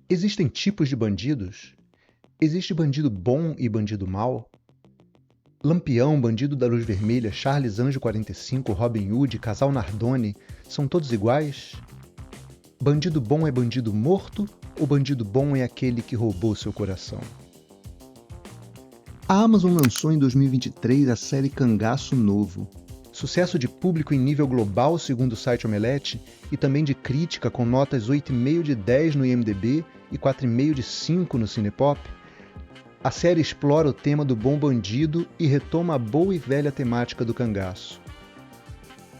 Existem tipos de bandidos? Existe bandido bom e bandido mau? Lampião, Bandido da Luz Vermelha, Charles Anjo 45, Robin Hood, Casal Nardone, são todos iguais? Bandido bom é bandido morto ou bandido bom é aquele que roubou seu coração? A Amazon lançou em 2023 a série Cangaço Novo. Sucesso de público em nível global, segundo o site Omelete, e também de crítica com notas 8,5 de 10 no IMDb e 4,5 de 5 no Cinepop, a série explora o tema do bom bandido e retoma a boa e velha temática do cangaço.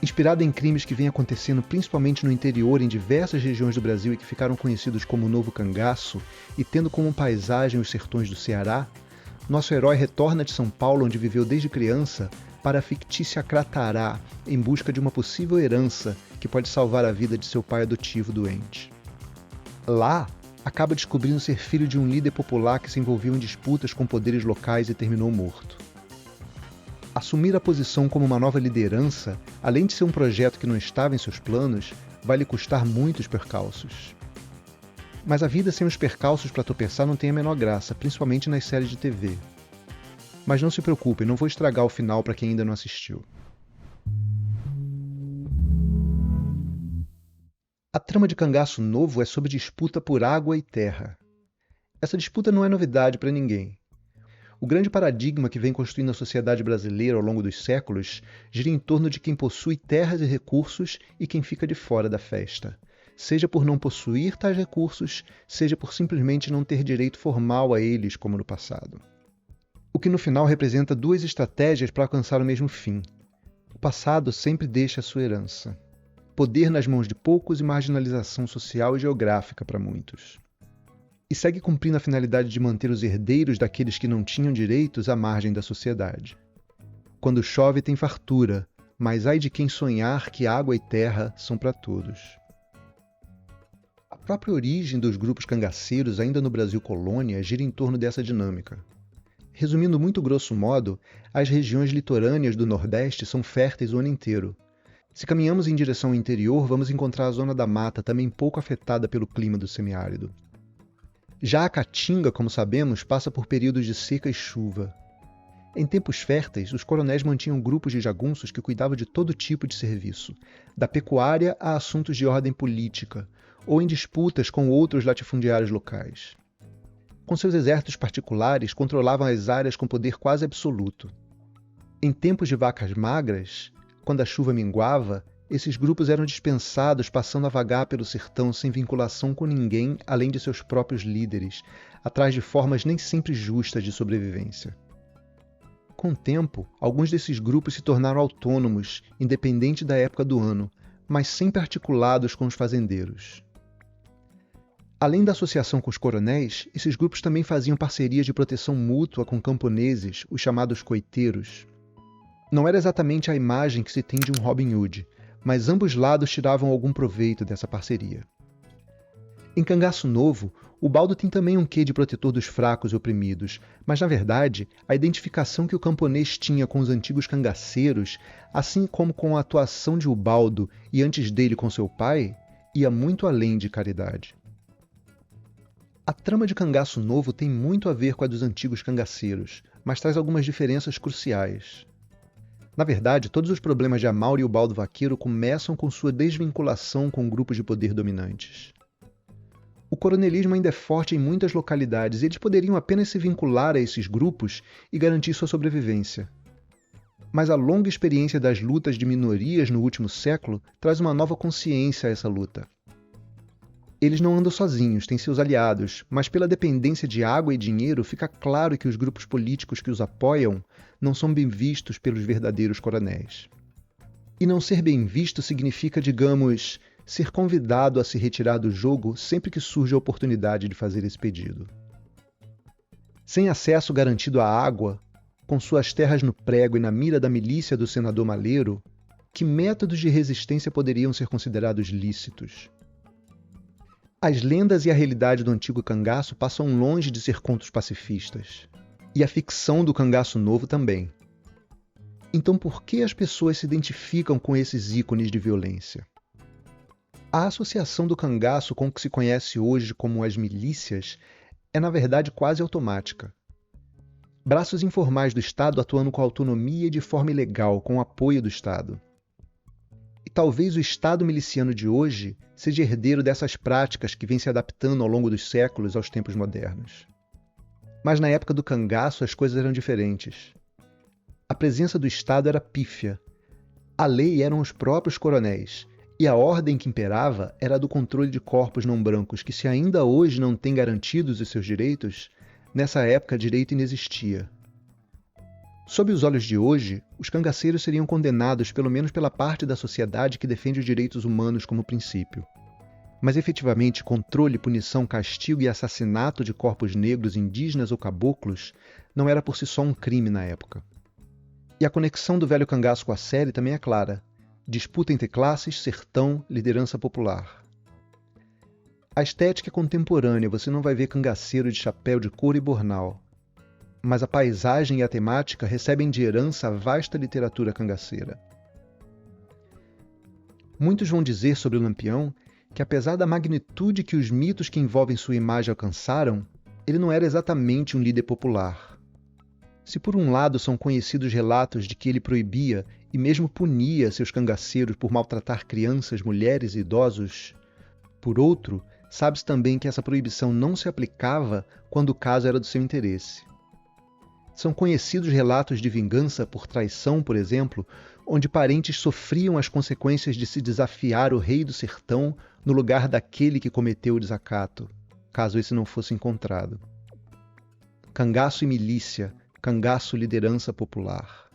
Inspirada em crimes que vêm acontecendo principalmente no interior em diversas regiões do Brasil e que ficaram conhecidos como Novo Cangaço, e tendo como paisagem os sertões do Ceará, nosso herói retorna de São Paulo, onde viveu desde criança, para a fictícia Cratará, em busca de uma possível herança que pode salvar a vida de seu pai adotivo doente. Lá, acaba descobrindo ser filho de um líder popular que se envolveu em disputas com poderes locais e terminou morto. Assumir a posição como uma nova liderança, além de ser um projeto que não estava em seus planos, vai lhe custar muitos percalços. Mas a vida sem os percalços para tropeçar não tem a menor graça, principalmente nas séries de TV. Mas não se preocupem, não vou estragar o final para quem ainda não assistiu. A trama de Cangaço Novo é sobre disputa por água e terra. Essa disputa não é novidade para ninguém. O grande paradigma que vem construindo a sociedade brasileira ao longo dos séculos gira em torno de quem possui terras e recursos e quem fica de fora da festa, seja por não possuir tais recursos, seja por simplesmente não ter direito formal a eles como no passado. O que no final representa duas estratégias para alcançar o mesmo fim. O passado sempre deixa a sua herança. Poder nas mãos de poucos e marginalização social e geográfica para muitos. E segue cumprindo a finalidade de manter os herdeiros daqueles que não tinham direitos à margem da sociedade. Quando chove tem fartura, mas ai de quem sonhar que água e terra são para todos. A própria origem dos grupos cangaceiros ainda no Brasil colônia gira em torno dessa dinâmica. Resumindo muito grosso modo, as regiões litorâneas do Nordeste são férteis o ano inteiro. Se caminhamos em direção ao interior, vamos encontrar a zona da mata também pouco afetada pelo clima do semiárido. Já a Caatinga, como sabemos, passa por períodos de seca e chuva. Em tempos férteis, os coronéis mantinham grupos de jagunços que cuidavam de todo tipo de serviço, da pecuária a assuntos de ordem política, ou em disputas com outros latifundiários locais. Com seus exércitos particulares, controlavam as áreas com poder quase absoluto. Em tempos de vacas magras, quando a chuva minguava, esses grupos eram dispensados, passando a vagar pelo sertão sem vinculação com ninguém além de seus próprios líderes, atrás de formas nem sempre justas de sobrevivência. Com o tempo, alguns desses grupos se tornaram autônomos, independente da época do ano, mas sempre articulados com os fazendeiros. Além da associação com os coronéis, esses grupos também faziam parcerias de proteção mútua com camponeses, os chamados coiteiros. Não era exatamente a imagem que se tem de um Robin Hood, mas ambos lados tiravam algum proveito dessa parceria. Em Cangaço Novo, o Baldo tem também um quê de protetor dos fracos e oprimidos, mas na verdade, a identificação que o camponês tinha com os antigos cangaceiros, assim como com a atuação de Ubaldo e antes dele com seu pai, ia muito além de caridade. A trama de Cangaço Novo tem muito a ver com a dos antigos cangaceiros, mas traz algumas diferenças cruciais. Na verdade, todos os problemas de Amauro e Ubaldo Vaqueiro começam com sua desvinculação com grupos de poder dominantes. O coronelismo ainda é forte em muitas localidades e eles poderiam apenas se vincular a esses grupos e garantir sua sobrevivência. Mas a longa experiência das lutas de minorias no último século traz uma nova consciência a essa luta. Eles não andam sozinhos, têm seus aliados, mas pela dependência de água e dinheiro fica claro que os grupos políticos que os apoiam não são bem vistos pelos verdadeiros coronéis. E não ser bem visto significa, digamos, ser convidado a se retirar do jogo sempre que surge a oportunidade de fazer esse pedido. Sem acesso garantido à água, com suas terras no prego e na mira da milícia do senador Malheiro, que métodos de resistência poderiam ser considerados lícitos? As lendas e a realidade do antigo cangaço passam longe de ser contos pacifistas. E a ficção do Cangaço Novo também. Então por que as pessoas se identificam com esses ícones de violência? A associação do cangaço com o que se conhece hoje como as milícias é, na verdade, quase automática. Braços informais do Estado atuando com autonomia e de forma ilegal, com o apoio do Estado. E talvez o Estado miliciano de hoje seja herdeiro dessas práticas que vem se adaptando ao longo dos séculos aos tempos modernos. Mas na época do cangaço as coisas eram diferentes. A presença do Estado era pífia. A lei eram os próprios coronéis, e a ordem que imperava era a do controle de corpos não brancos, que se ainda hoje não têm garantidos os seus direitos, nessa época direito inexistia. Sob os olhos de hoje, os cangaceiros seriam condenados pelo menos pela parte da sociedade que defende os direitos humanos como princípio. Mas efetivamente controle, punição, castigo e assassinato de corpos negros, indígenas ou caboclos não era por si só um crime na época. E a conexão do velho cangaço com a série também é clara. Disputa entre classes, sertão, liderança popular. A estética é contemporânea, você não vai ver cangaceiro de chapéu de couro e bornal. Mas a paisagem e a temática recebem de herança a vasta literatura cangaceira. Muitos vão dizer sobre o Lampião que, apesar da magnitude que os mitos que envolvem sua imagem alcançaram, ele não era exatamente um líder popular. Se por um lado são conhecidos relatos de que ele proibia e mesmo punia seus cangaceiros por maltratar crianças, mulheres e idosos, por outro, sabe-se também que essa proibição não se aplicava quando o caso era do seu interesse. São conhecidos relatos de vingança por traição, por exemplo, onde parentes sofriam as consequências de se desafiar o rei do sertão no lugar daquele que cometeu o desacato, caso esse não fosse encontrado. Cangaço e milícia, cangaço liderança popular.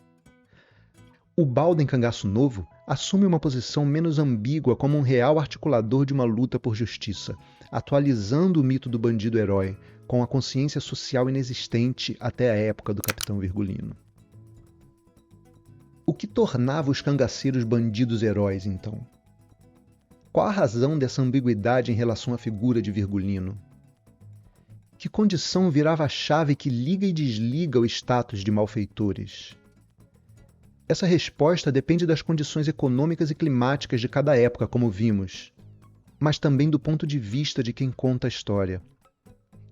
O Baldo em Cangaço Novo assume uma posição menos ambígua como um real articulador de uma luta por justiça, atualizando o mito do bandido-herói, com a consciência social inexistente até a época do Capitão Virgulino. O que tornava os cangaceiros bandidos-heróis, então? Qual a razão dessa ambiguidade em relação à figura de Virgulino? Que condição virava a chave que liga e desliga o status de malfeitores? Essa resposta depende das condições econômicas e climáticas de cada época, como vimos, mas também do ponto de vista de quem conta a história.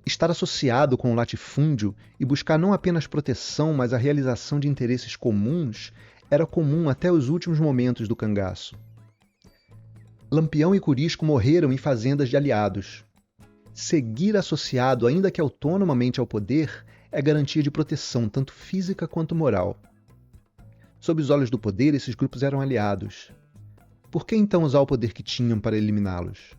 Estar associado com o latifúndio e buscar não apenas proteção, mas a realização de interesses comuns era comum até os últimos momentos do cangaço. Lampião e Curisco morreram em fazendas de aliados. Seguir associado, ainda que autonomamente ao poder, é garantia de proteção, tanto física quanto moral. Sob os olhos do poder, esses grupos eram aliados. Por que então usar o poder que tinham para eliminá-los?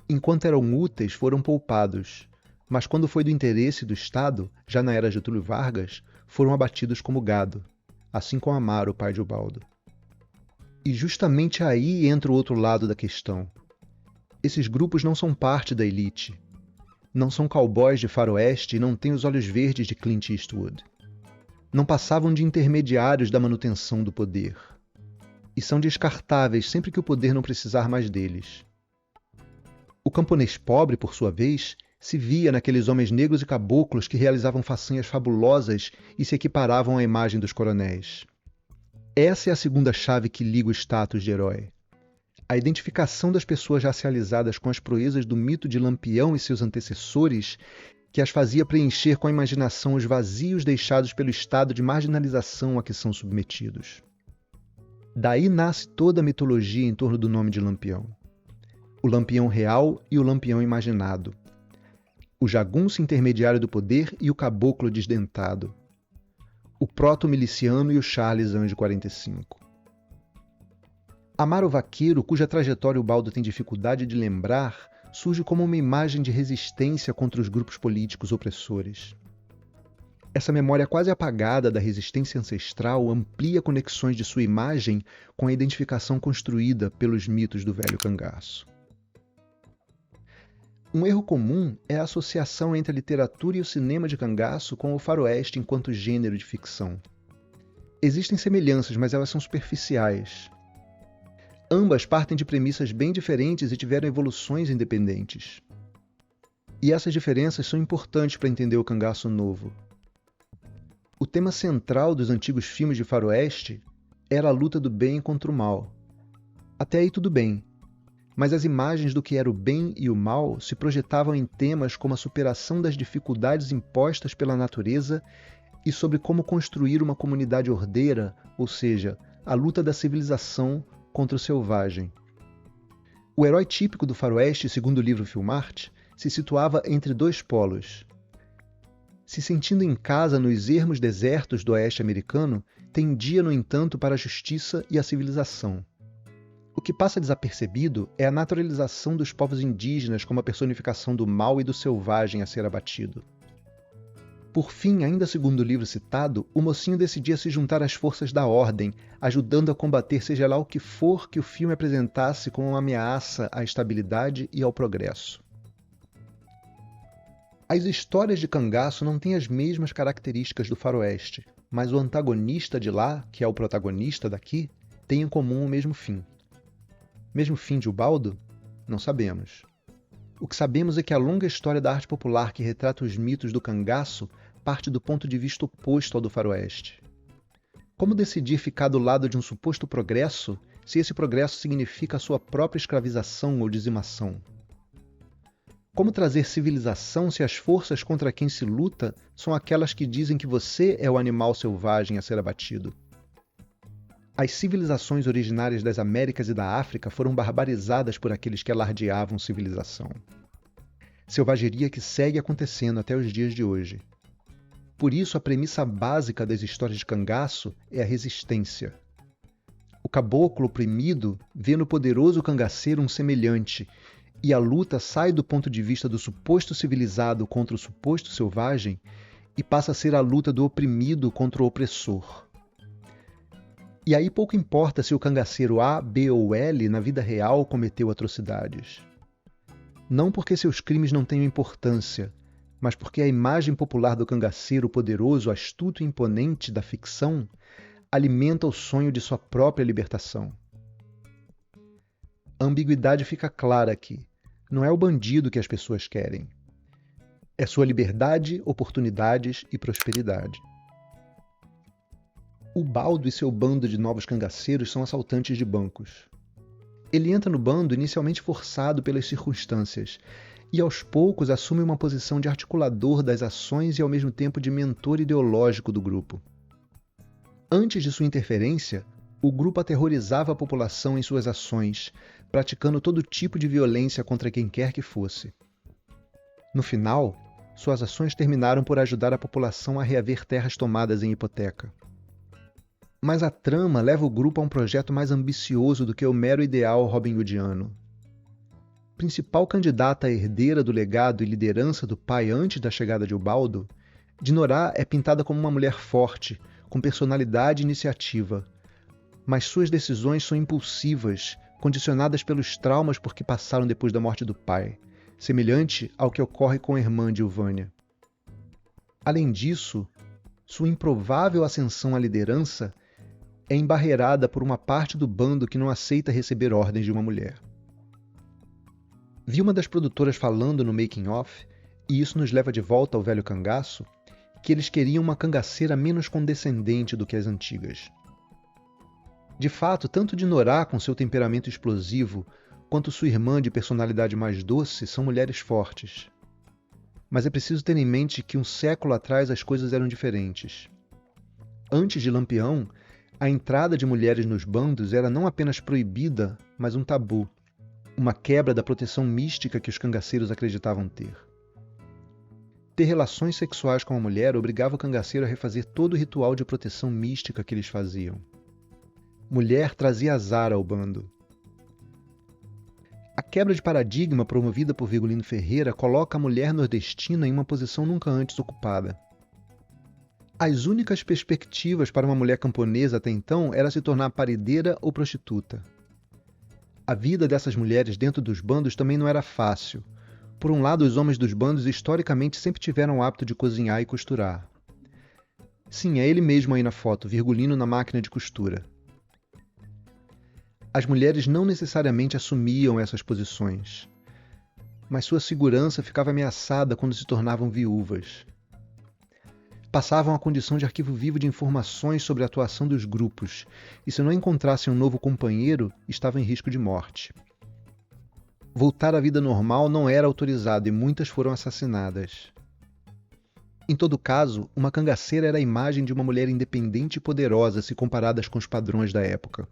Enquanto eram úteis, foram poupados, mas quando foi do interesse do Estado, já na era Getúlio Vargas, foram abatidos como gado, assim como Amaro, pai de Ubaldo. E justamente aí entra o outro lado da questão. Esses grupos não são parte da elite. Não são cowboys de faroeste e não têm os olhos verdes de Clint Eastwood. Não passavam de intermediários da manutenção do poder. E são descartáveis sempre que o poder não precisar mais deles. O camponês pobre, por sua vez, se via naqueles homens negros e caboclos que realizavam façanhas fabulosas e se equiparavam à imagem dos coronéis. Essa é a segunda chave que liga o status de herói. A identificação das pessoas racializadas com as proezas do mito de Lampião e seus antecessores, que as fazia preencher com a imaginação os vazios deixados pelo estado de marginalização a que são submetidos. Daí nasce toda a mitologia em torno do nome de Lampião. O Lampião real e o Lampião imaginado. O jagunço intermediário do poder e o caboclo desdentado. O proto-miliciano e o Charles Anjo 45. Amaro Vaqueiro, cuja trajetória o Baldo tem dificuldade de lembrar, surge como uma imagem de resistência contra os grupos políticos opressores. Essa memória quase apagada da resistência ancestral amplia conexões de sua imagem com a identificação construída pelos mitos do velho cangaço. Um erro comum é a associação entre a literatura e o cinema de cangaço com o faroeste enquanto gênero de ficção. Existem semelhanças, mas elas são superficiais. Ambas partem de premissas bem diferentes e tiveram evoluções independentes. E essas diferenças são importantes para entender o cangaço novo. O tema central dos antigos filmes de faroeste era a luta do bem contra o mal. Até aí tudo bem. mas as imagens do que era o bem e o mal se projetavam em temas como a superação das dificuldades impostas pela natureza e sobre como construir uma comunidade ordeira, ou seja, a luta da civilização contra o selvagem. O herói típico do faroeste, segundo o livro Filmarte, se situava entre dois polos. Se sentindo em casa nos ermos desertos do oeste americano, tendia, no entanto, para a justiça e a civilização. O que passa desapercebido é a naturalização dos povos indígenas como a personificação do mal e do selvagem a ser abatido. Por fim, ainda segundo o livro citado, o mocinho decidia se juntar às forças da ordem, ajudando a combater seja lá o que for que o filme apresentasse como uma ameaça à estabilidade e ao progresso. As histórias de cangaço não têm as mesmas características do faroeste, mas o antagonista de lá, que é o protagonista daqui, tem em comum o mesmo fim. Mesmo fim de Ubaldo? Não sabemos. O que sabemos é que a longa história da arte popular que retrata os mitos do cangaço parte do ponto de vista oposto ao do faroeste. Como decidir ficar do lado de um suposto progresso, se esse progresso significa a sua própria escravização ou dizimação? Como trazer civilização se as forças contra quem se luta são aquelas que dizem que você é o animal selvagem a ser abatido? As civilizações originárias das Américas e da África foram barbarizadas por aqueles que alardeavam civilização. Selvageria que segue acontecendo até os dias de hoje. Por isso, a premissa básica das histórias de cangaço é a resistência. O caboclo oprimido vê no poderoso cangaceiro um semelhante, e a luta sai do ponto de vista do suposto civilizado contra o suposto selvagem e passa a ser a luta do oprimido contra o opressor. E aí pouco importa se o cangaceiro A, B ou L na vida real cometeu atrocidades. Não porque seus crimes não tenham importância, mas porque a imagem popular do cangaceiro poderoso, astuto e imponente da ficção alimenta o sonho de sua própria libertação. A ambiguidade fica clara aqui. Não é o bandido que as pessoas querem. É sua liberdade, oportunidades e prosperidade. Ubaldo e seu bando de novos cangaceiros são assaltantes de bancos. Ele entra no bando inicialmente forçado pelas circunstâncias e aos poucos assume uma posição de articulador das ações e ao mesmo tempo de mentor ideológico do grupo. Antes de sua interferência, o grupo aterrorizava a população em suas ações, praticando todo tipo de violência contra quem quer que fosse. No final, suas ações terminaram por ajudar a população a reaver terras tomadas em hipoteca. Mas a trama leva o grupo a um projeto mais ambicioso do que o mero ideal robin-hoodiano. Principal candidata à herdeira do legado e liderança do pai antes da chegada de Ubaldo, Dinorah é pintada como uma mulher forte, com personalidade e iniciativa, mas suas decisões são impulsivas, condicionadas pelos traumas por que passaram depois da morte do pai, semelhante ao que ocorre com a irmã de Ilvânia. Além disso, sua improvável ascensão à liderança é embarreirada por uma parte do bando que não aceita receber ordens de uma mulher. Vi uma das produtoras falando no making of, e isso nos leva de volta ao velho cangaço, que eles queriam uma cangaceira menos condescendente do que as antigas. De fato, tanto Dinorah, com seu temperamento explosivo, quanto sua irmã de personalidade mais doce são mulheres fortes. Mas é preciso ter em mente que um século atrás as coisas eram diferentes. Antes de Lampião, a entrada de mulheres nos bandos era não apenas proibida, mas um tabu, uma quebra da proteção mística que os cangaceiros acreditavam ter. Ter relações sexuais com a mulher obrigava o cangaceiro a refazer todo o ritual de proteção mística que eles faziam. Mulher trazia azar ao bando. A quebra de paradigma promovida por Virgulino Ferreira coloca a mulher nordestina em uma posição nunca antes ocupada. As únicas perspectivas para uma mulher camponesa até então era se tornar paredeira ou prostituta. A vida dessas mulheres dentro dos bandos também não era fácil. Por um lado, os homens dos bandos historicamente sempre tiveram o hábito de cozinhar e costurar. Sim, é ele mesmo aí na foto, Virgulino na máquina de costura. As mulheres não necessariamente assumiam essas posições, mas sua segurança ficava ameaçada quando se tornavam viúvas. Passavam a condição de arquivo vivo de informações sobre a atuação dos grupos, e se não encontrassem um novo companheiro, estavam em risco de morte. voltar à vida normal não era autorizado e muitas foram assassinadas. Em todo caso, uma cangaceira era a imagem de uma mulher independente e poderosa se comparadas com os padrões da época.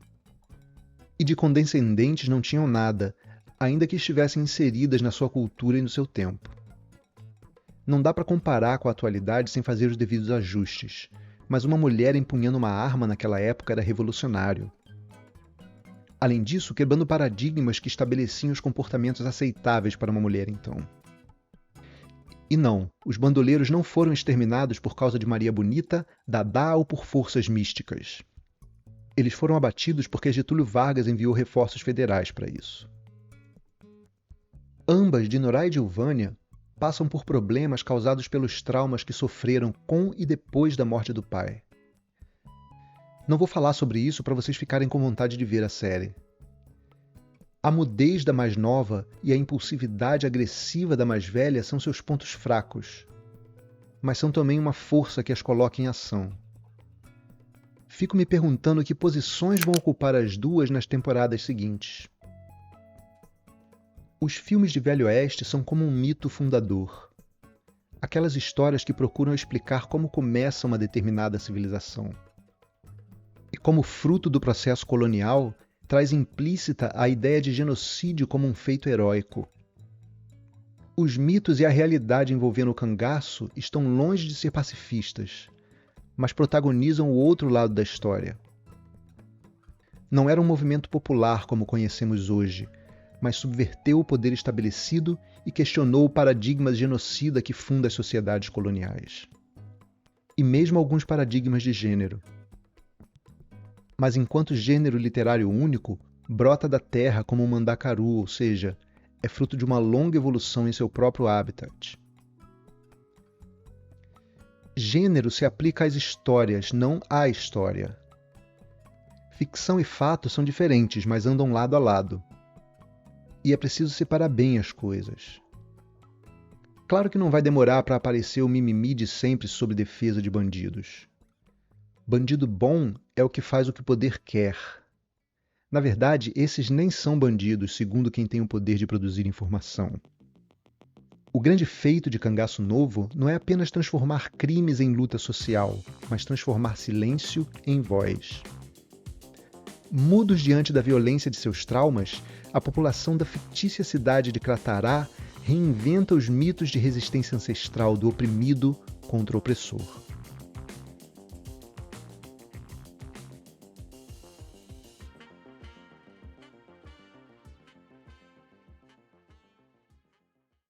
E de condescendentes não tinham nada, ainda que estivessem inseridas na sua cultura e no seu tempo. Não dá para comparar com a atualidade sem fazer os devidos ajustes, mas uma mulher empunhando uma arma naquela época era revolucionário. Além disso, quebrando paradigmas que estabeleciam os comportamentos aceitáveis para uma mulher então. E não, os bandoleiros não foram exterminados por causa de Maria Bonita, Dadá ou por forças místicas. Eles foram abatidos porque Getúlio Vargas enviou reforços federais para isso. Ambas, Dinorá e Dilvânia, passam por problemas causados pelos traumas que sofreram com e depois da morte do pai. Não vou falar sobre isso para vocês ficarem com vontade de ver a série. A mudez da mais nova e a impulsividade agressiva da mais velha são seus pontos fracos, mas são também uma força que as coloca em ação. Fico me perguntando que posições vão ocupar as duas nas temporadas seguintes. Os filmes de Velho Oeste são como um mito fundador. Aquelas histórias que procuram explicar como começa uma determinada civilização. E como fruto do processo colonial, traz implícita a ideia de genocídio como um feito heróico. Os mitos e a realidade envolvendo o cangaço estão longe de ser pacifistas, mas protagonizam o outro lado da história. Não era um movimento popular como conhecemos hoje, mas subverteu o poder estabelecido e questionou o paradigma genocida que funda as sociedades coloniais. E mesmo alguns paradigmas de gênero. Mas enquanto gênero literário único, brota da terra como um mandacaru, ou seja, é fruto de uma longa evolução em seu próprio habitat. Gênero se aplica às histórias, não à história. Ficção e fato são diferentes, mas andam lado a lado. E é preciso separar bem as coisas. Claro que não vai demorar para aparecer o mimimi de sempre sobre defesa de bandidos. Bandido bom é o que faz o que o poder quer. Na verdade, esses nem são bandidos, segundo quem tem o poder de produzir informação. O grande feito de Cangaço Novo não é apenas transformar crimes em luta social, mas transformar silêncio em voz. Mudos diante da violência de seus traumas, a população da fictícia cidade de Cratará reinventa os mitos de resistência ancestral do oprimido contra o opressor.